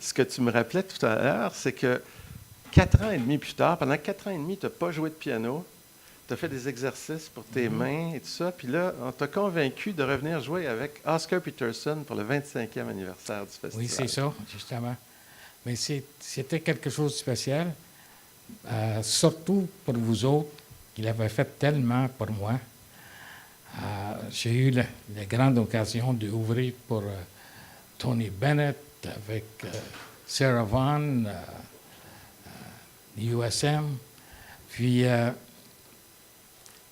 ce que tu me rappelais tout à l'heure, c'est que 4 ans et demi plus tard, pendant 4 ans et demi, tu n'as pas joué de piano, tu as fait des exercices pour tes mains et tout ça, puis là, on t'a convaincu de revenir jouer avec Oscar Peterson pour le 25e anniversaire du festival. Oui, c'est ça, justement. Mais c'était quelque chose de spécial, surtout pour vous autres. Il avait fait tellement pour moi. J'ai eu la grande occasion d'ouvrir pour Tony Bennett avec Sarah Vaughan, USM. Puis,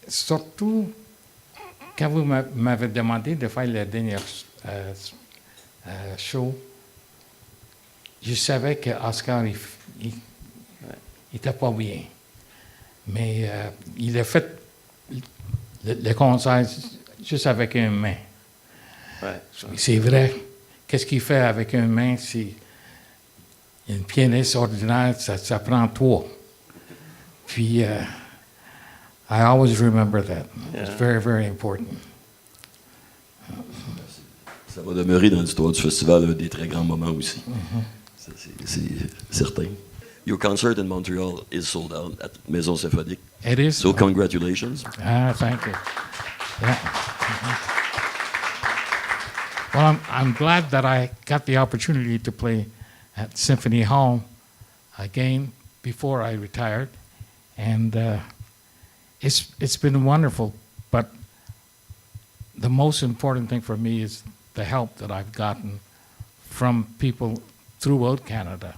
surtout, quand vous m'avez demandé de faire la dernière show, je savais que Oscar, il n'était pas bien. Mais il a fait le concert juste avec une main. Ouais. C'est vrai. Qu'est-ce qu'il fait avec une main? C'est une pianiste ordinaire, ça prend 3. Puis, I always remember that. Yeah. It's very, very important. Ça va demeurer dans l'histoire du festival un des très grands moments aussi. Ça, c'est certain. Your concert in Montreal is sold out at Maison Symphonique. It is. So congratulations. Thank you. Yeah. Well, I'm glad that I got the opportunity to play at Symphony Hall again before I retired, and it's been wonderful. But the most important thing for me is the help that I've gotten from people throughout Canada.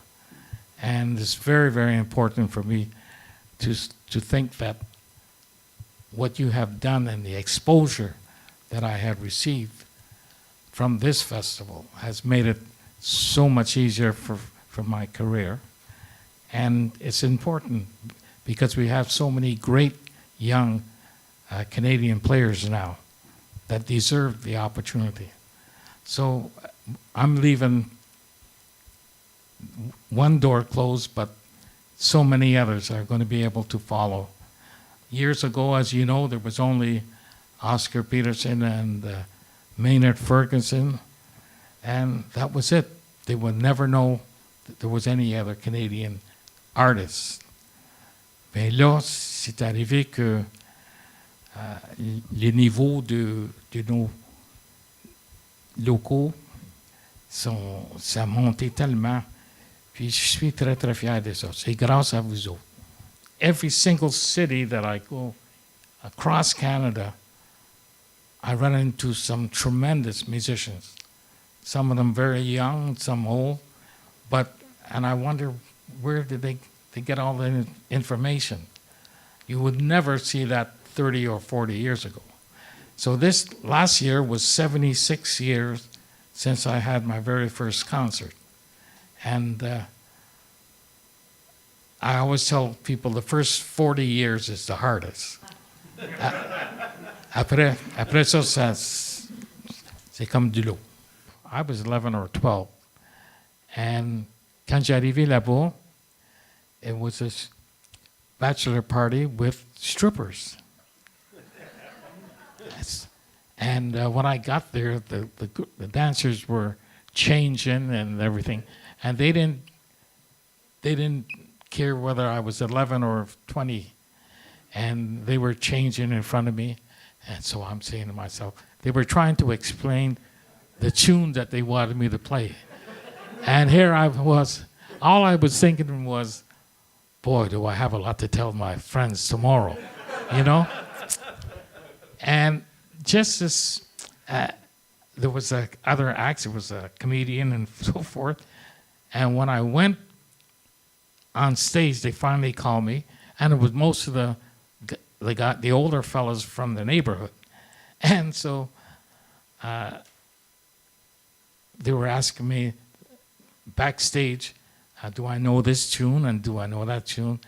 And it's very, very important for me to think that what you have done and the exposure that I have received from this festival has made it so much easier for my career. And it's important because we have so many great young Canadian players now that deserve the opportunity. So I'm leaving one door closed, but so many others are going to be able to follow. Years ago, as you know, there was only Oscar Peterson and Maynard Ferguson, and that was it. They would never know that there was any other Canadian artists. Mais là, c'est arrivé que les niveaux de nos locaux ça a monté tellement. Puis je suis très, très fier de ça. C'est grâce à vous autres. Every single city that I go across Canada, I run into some tremendous musicians. Some of them very young, some old. And I wonder, where did they get all the information? You would never see that 30 or 40 years ago. So this last year was 76 years since I had my very first concert. And I always tell people the first 40 years is the hardest. Après ça, c'est comme du lot. I was 11 or 12. And quand j'ai arrivé là-bas, it was a bachelor party with strippers. Yes. And when I got there, the dancers were changing and everything, and they didn't care whether I was 11 or 20, and they were changing in front of me, and so I'm saying to myself, they were trying to explain the tune that they wanted me to play, and here I was, all I was thinking was, boy, do I have a lot to tell my friends tomorrow, you know? And just as there was other acts, there was a comedian and so forth. And when I went on stage, they finally called me, and it was most of the older fellas from the neighborhood. And so they were asking me backstage, do I know this tune and do I know that tune?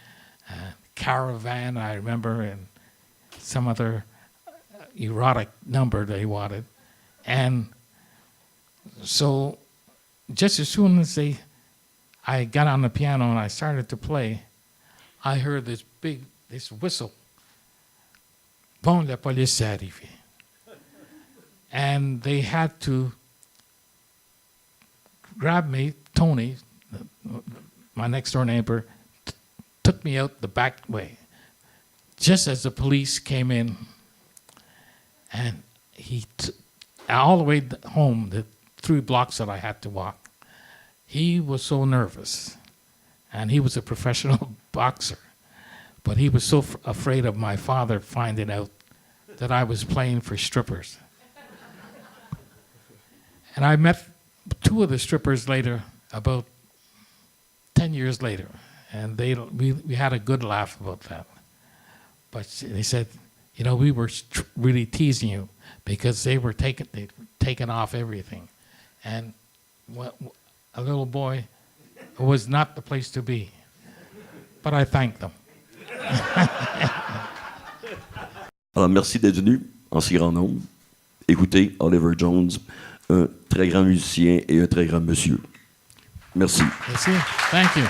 Caravan, I remember, and some other erotic number they wanted. And so just as soon as I got on the piano and I started to play, I heard this whistle. Bon, la police est arrivée. And they had to grab me, Tony, my next door neighbor, took me out the back way, just as the police came in, and all the way home, the 3 blocks that I had to walk. He was so nervous, and he was a professional boxer, but he was so afraid of my father finding out that I was playing for strippers. And I met 2 of the strippers later, about 10 years later, and we had a good laugh about that. But they said, you know, we were really teasing you because they were taking off everything. And a little boy, it was not the place to be. But I thank them. Alors, merci d'être venu en si grand nombre. Écoutez Oliver Jones, un très grand musicien et un très grand monsieur. Merci. Merci. Thank you.